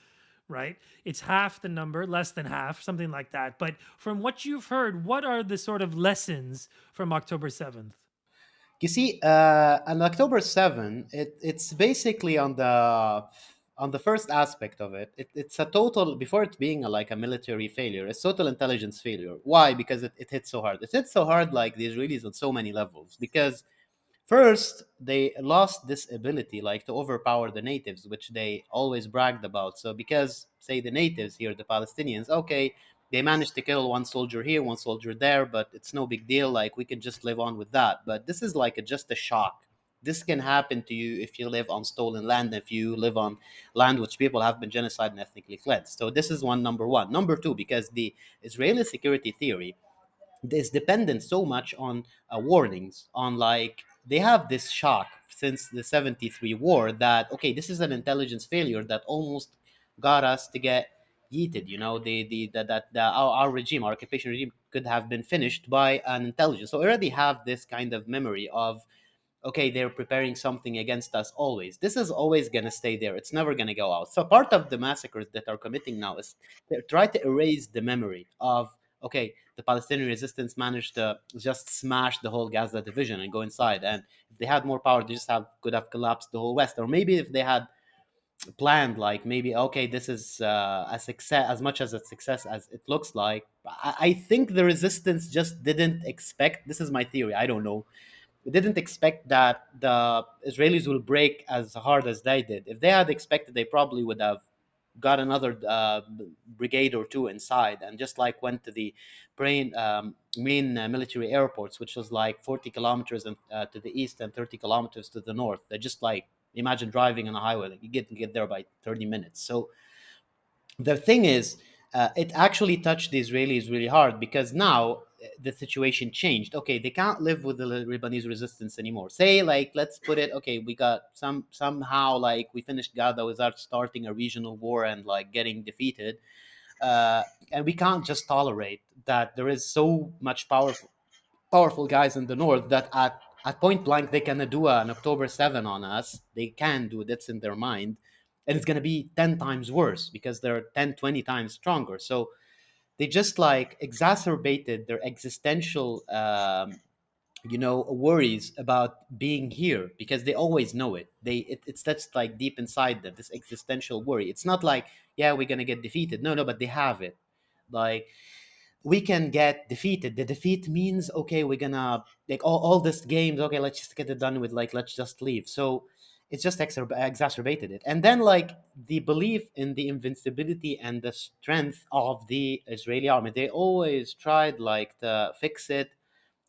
right? It's half the number, less than half, something like that. But from what you've heard, what are the sort of lessons from October 7th? you see, on October 7, it's basically on the on the first aspect of it, it's a total, before it being like a military failure, it's total intelligence failure. Why? Because it hit so hard. It hit so hard, like the Israelis, on so many levels. Because first, they lost this ability, like to overpower the natives, which they always bragged about. So, because, say, the natives here, the Palestinians, okay, they managed to kill one soldier here, one soldier there, but it's no big deal. Like, we can just live on with that. But this is like just a shock. This can happen to you if you live on stolen land, if you live on land which people have been genocide and ethnically cleansed. So, this is one, number one. Number two, because the Israeli security theory is dependent so much on warnings, on like they have this shock since the 73 war that okay, this is an intelligence failure that almost got us to get yeeted. You know, our regime, our occupation regime, could have been finished by an intelligence. So already have this kind of memory of okay, they're preparing something against us always. This is always going to stay there. It's never going to go out. So part of the massacres that are committing now is they try to erase the memory of, okay, the Palestinian resistance managed to just smash the whole Gaza division and go inside. And if they had more power, they just could have collapsed the whole West. Or maybe if they had planned, like maybe, okay, this is a success, as much as a success as it looks like. I think the resistance just didn't expect, this is my theory, I don't know, we didn't expect that the Israelis will break as hard as they did. If they had expected, they probably would have got another brigade or two inside and just like went to the main military airports, which was like 40 kilometers to the east and 30 kilometers to the north. They just like imagine driving on a highway, like you get there by 30 minutes. So the thing is, it actually touched the Israelis really hard because now the situation changed. Okay, they can't live with the Lebanese resistance anymore. Say, like, let's put it, okay, we got somehow like we finished Gaza without starting a regional war and like getting defeated, uh, and we can't just tolerate that there is so much powerful guys in the north that at point blank they can do an October 7 on us. They can do that's in their mind. And it's going to be 10 times worse because they're 10, 20 times stronger. So they just like exacerbated their existential, worries about being here because they always know it. It's that's like deep inside them, this existential worry. It's not like, yeah, we're going to get defeated. No, but they have it. Like, we can get defeated. The defeat means okay, we're gonna like all this games. Okay, let's just get it done with. Like, let's just leave. So it's just exacerbated it. And then like the belief in the invincibility and the strength of the Israeli army, they always tried like to fix it.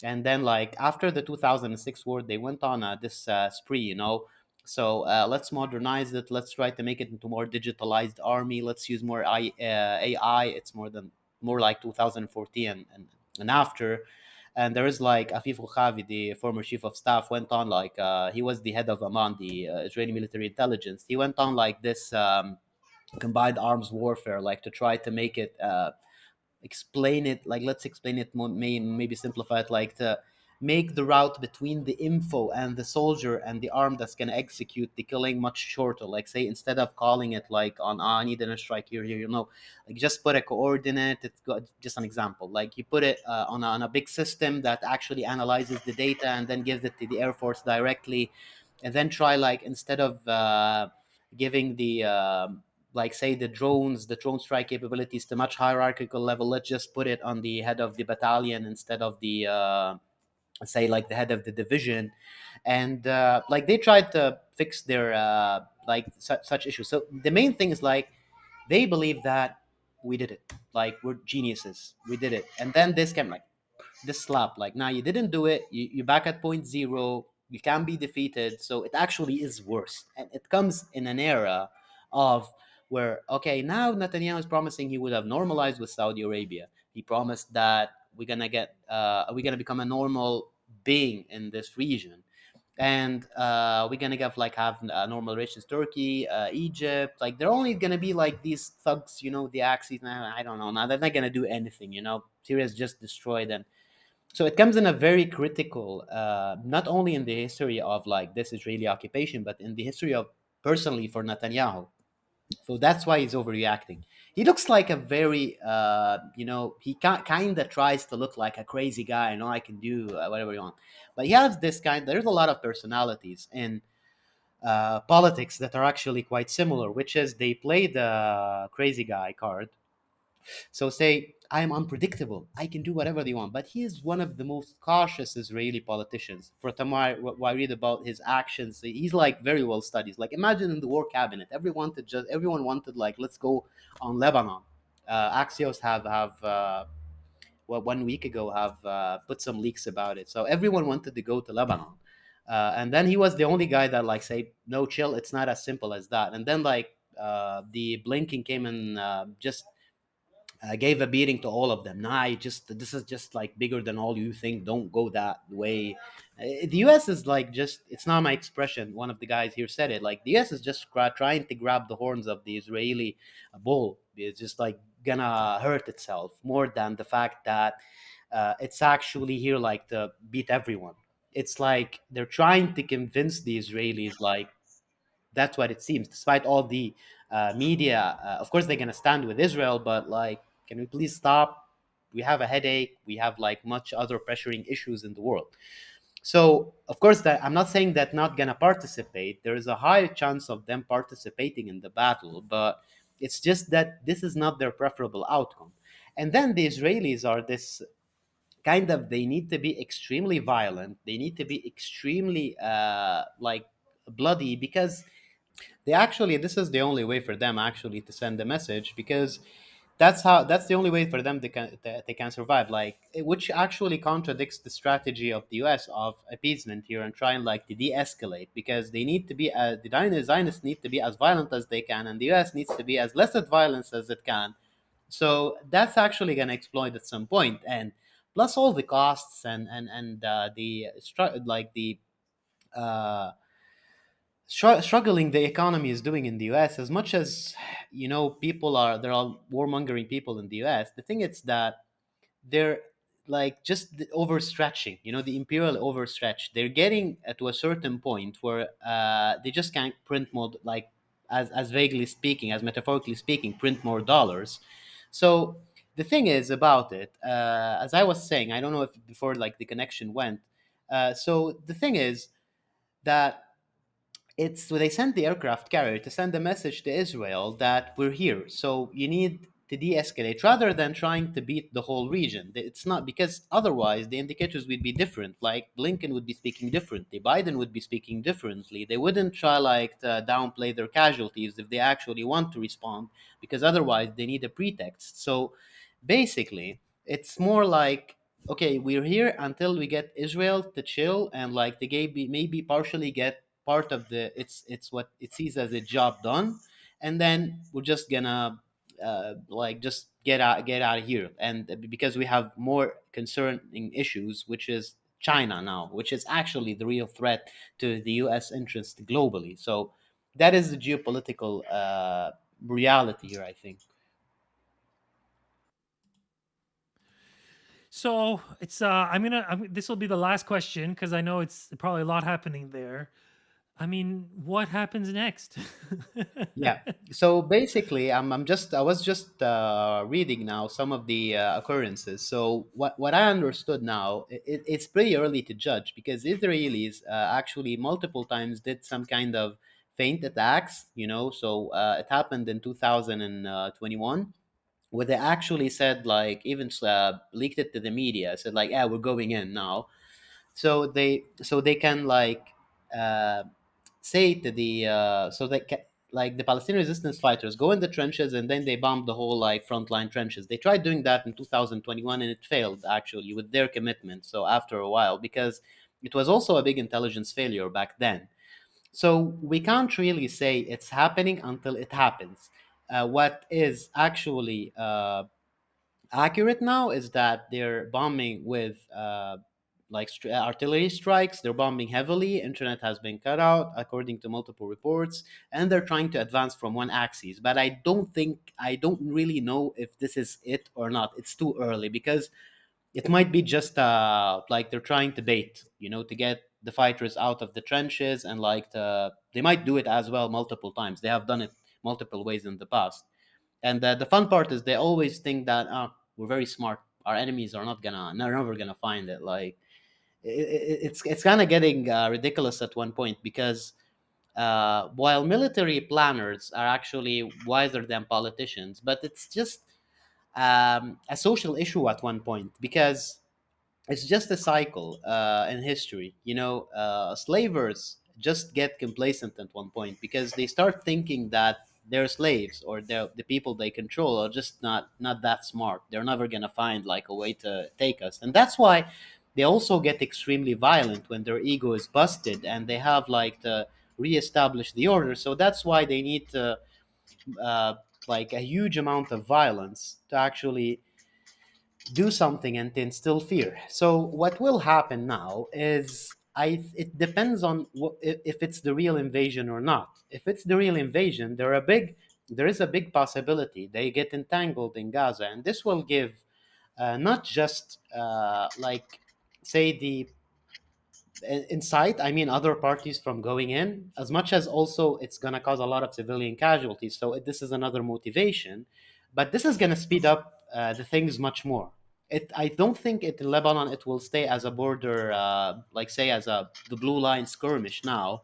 And then like after the 2006 war, they went on this spree, So let's modernize it. Let's try to make it into more digitalized army. Let's use more AI. It's more like 2014 and after. And there is like Afif Khavi, the former chief of staff, went on like he was the head of Aman, the Israeli military intelligence. He went on like this combined arms warfare, like to try to make it explain it, like let's explain it more, maybe simplify it, like to make the route between the info and the soldier and the arm that's going to execute the killing much shorter. Like, say, instead of calling it like on I need an strike here, like just put a coordinate. It's got just an example, like you put it on a big system that actually analyzes the data and then gives it to the Air Force directly. And then try, like, instead of giving the like, say, the drone strike capabilities to much hierarchical level, let's just put it on the head of the battalion instead of the say, like, the head of the division. And like they tried to fix their like such issues. So the main thing is like they believe that we did it, like we're geniuses, we did it. And then this came like this slap, like, now you didn't do it, you're back at point zero, you can be defeated. So it actually is worse, and it comes in an era of where, okay, now Netanyahu is promising he would have normalized with Saudi Arabia. He promised that we're gonna become a normal being in this region, and we're gonna have normal relations, Turkey, Egypt. Like, they're only gonna be like these thugs, the Axis. Now I don't know, now they're not gonna do anything. Syria's just destroyed. And so it comes in a very critical, not only in the history of like this Israeli occupation, but in the history of personally for Netanyahu. So that's why he's overreacting. He looks like a very, he kind of tries to look like a crazy guy. I can do whatever you want. But he has this kind, there's a lot of personalities. And politics that are actually quite similar, which is they play the crazy guy card. So say, I am unpredictable. I can do whatever they want. But he is one of the most cautious Israeli politicians. For Tamar, what I read about his actions, he's like very well studied. Like imagine in the war cabinet, everyone wanted like let's go on Lebanon. Axios have well, 1 week ago have put some leaks about it. So everyone wanted to go to Lebanon. And then he was the only guy that like say no chill, it's not as simple as that. And then like the Blinken came and just gave a beating to all of them. Nah, just this is just like bigger than all you think. Don't go that way. The U.S. is like just it's not my expression. One of the guys here said it. Like the U.S. is just trying to grab the horns of the Israeli bull. It's just like gonna hurt itself more than the fact that it's actually here like to beat everyone. It's like they're trying to convince the Israelis like that's what it seems, despite all the media. Of course, they're going to stand with Israel, but like, can we please stop? We have a headache. We have like much other pressuring issues in the world. So, of course, that I'm not saying that not going to participate. There is a high chance of them participating in the battle, but it's just that this is not their preferable outcome. And then the Israelis are this kind of they need to be extremely violent. They need to be extremely like bloody because they actually this is the only way for them actually to send the message because that's the only way for them that they can survive like which actually contradicts the strategy of the US of appeasement here and trying like to de-escalate because they need to be the Zionists need to be as violent as they can and the US needs to be as less of violence as it can. So that's actually going to explode at some point and plus all the costs and like the uh struggling the economy is doing in the US. As much as people are there are warmongering people in the US, the thing is that they're like just overstretching, the imperial overstretch. They're getting to a certain point where they just can't print more, like as vaguely speaking, as metaphorically speaking, print more dollars. So the thing is about it, as I was saying, I don't know if before like the connection went. So the thing is that it's they sent the aircraft carrier to send a message to Israel that we're here. So you need to de-escalate rather than trying to beat the whole region. It's not because otherwise the indicators would be different. Like Blinken would be speaking differently, Biden would be speaking differently. They wouldn't try like to downplay their casualties if they actually want to respond, because otherwise they need a pretext. So basically, it's more like okay, we're here until we get Israel to chill and like they maybe partially get part of the it's what it sees as a job done, and then we're just gonna like just get out of here. And because we have more concerning issues, which is China now, which is actually the real threat to the U.S. interest globally. So that is the geopolitical reality here, I think. So it's this will be the last question because I know it's probably a lot happening there. I mean, what happens next? Yeah. So basically, I was just reading now some of the occurrences. So what I understood now, it's pretty early to judge because Israelis actually multiple times did some kind of feint attacks. So it happened in 2021 where they actually said like even leaked it to the media, said like, yeah, we're going in now. So they can like uh, say to the like the Palestinian resistance fighters go in the trenches and then they bomb the whole like frontline trenches. They tried doing that in 2021 and it failed actually with their commitment. So after a while, because it was also a big intelligence failure back then. So we can't really say it's happening until it happens. What is actually accurate now is that they're bombing with like artillery strikes. They're bombing heavily. Internet has been cut out, according to multiple reports, and they're trying to advance from one axis. But I don't really know if this is it or not. It's too early because it might be just like they're trying to bait, to get the fighters out of the trenches and like they might do it as well multiple times. They have done it multiple ways in the past. And the fun part is they always think that we're very smart. Our enemies are not gonna, they're never gonna find it. Like it's kind of getting ridiculous at one point because while military planners are actually wiser than politicians, but it's just a social issue at one point, because it's just a cycle in history. Slavers just get complacent at one point because they start thinking that their slaves, or the people they control, are just not that smart. They're never gonna find like a way to take us, and that's why they also get extremely violent when their ego is busted and they have like to reestablish the order. So that's why they need to uh, like a huge amount of violence to actually do something and to instill fear. So what will happen now is, it depends on if it's the real invasion or not. If it's the real invasion, there is a big possibility they get entangled in Gaza, and this will give not just like say the incite, I mean, other parties from going in, as much as also it's going to cause a lot of civilian casualties. So this is another motivation, but this is going to speed up the things much more. I don't think it in Lebanon it will stay as a border, like say as a the blue line skirmish now.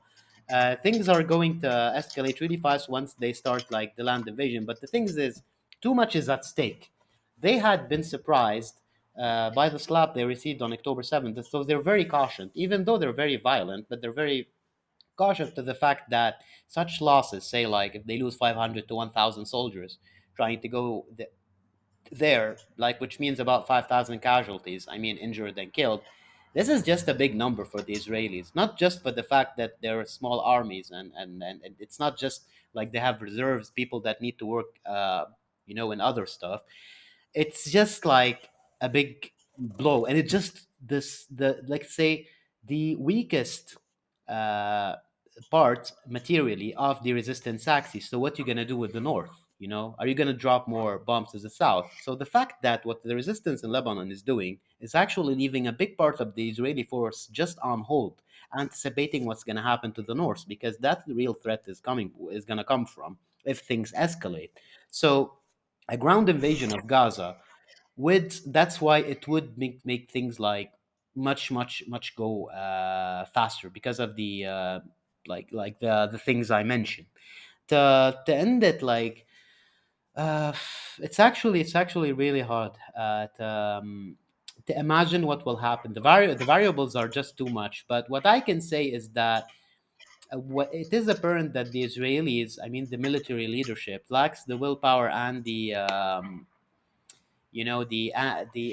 Things are going to escalate really fast once they start like the land invasion. But the thing is, too much is at stake. They had been surprised by the slap they received on October 7th. So they're very cautious, even though they're very violent, but they're very cautious to the fact that such losses, say like if they lose 500 to 1,000 soldiers trying to go there, like which means about 5,000 casualties, I mean injured and killed. This is just a big number for the Israelis, not just for the fact that they're small armies, and it's not just like they have reserves, people that need to work, in other stuff. It's just like a big blow, and it just this the like say the weakest uh part materially of the resistance axis. So what you're going to do with the north? Are you going to drop more bombs to the south? So the fact that what the resistance in Lebanon is doing is actually leaving a big part of the Israeli force just on hold, anticipating what's going to happen to the north, because that's the real threat is going to come from if things escalate. So a ground invasion of Gaza would that's why it would make things like much go faster, because of the like the things I mentioned. To end it, like uh, it's actually really hard to imagine what will happen. The variables are just too much. But what I can say is that what it is apparent that the Israelis, I mean the military leadership, lacks the willpower and the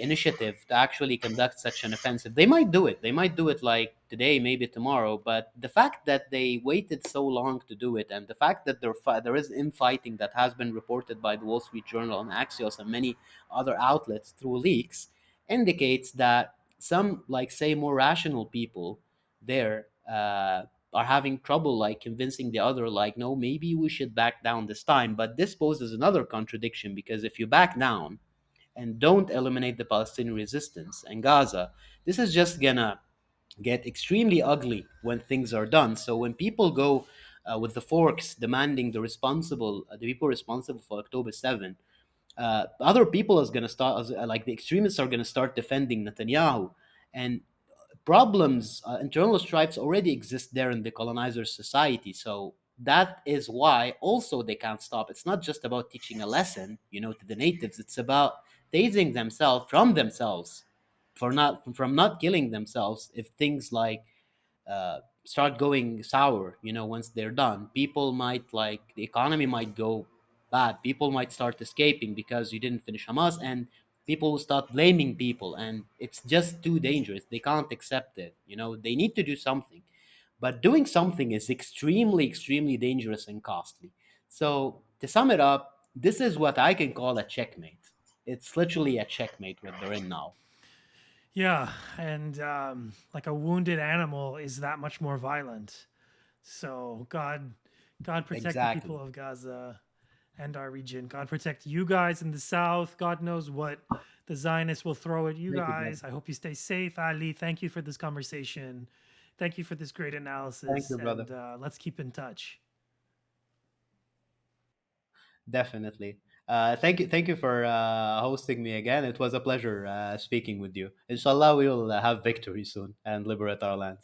initiative to actually conduct such an offensive. They might do it like today, maybe tomorrow, but the fact that they waited so long to do it, and the fact that there is infighting that has been reported by the Wall Street Journal and Axios and many other outlets through leaks, indicates that some, like say, more rational people there are having trouble like convincing the other, like, no, maybe we should back down this time. But this poses another contradiction, because if you back down and don't eliminate the Palestinian resistance and Gaza, this is just gonna get extremely ugly when things are done. So when people go with the forks demanding the people responsible for October 7, other people is gonna start, like the extremists are gonna start defending Netanyahu, and internal stripes already exist there in the colonizers' society. So that is why also they can't stop. It's not just about teaching a lesson, to the natives. It's about tasing themselves from not killing themselves if things like start going sour. Once they're done, people might like the economy might go bad. People might start escaping because you didn't finish Hamas, and people will start blaming people, and it's just too dangerous. They can't accept it. They need to do something, but doing something is extremely dangerous and costly. So to sum it up, this is what I can call a checkmate. It's literally a checkmate what they're in now. Yeah, and like a wounded animal is that much more violent. So God protect the people Exactly. of Gaza and our region. God protect you guys in the south. God knows what the Zionists will throw at you Thank you, brother. guys. I hope you stay safe, Ali. Thank you for this conversation. Thank you for this great Thank analysis, you, brother. and let's keep in touch. Definitely. Thank you for hosting me again. It was a pleasure speaking with you. Inshallah, we will have victory soon and liberate our land.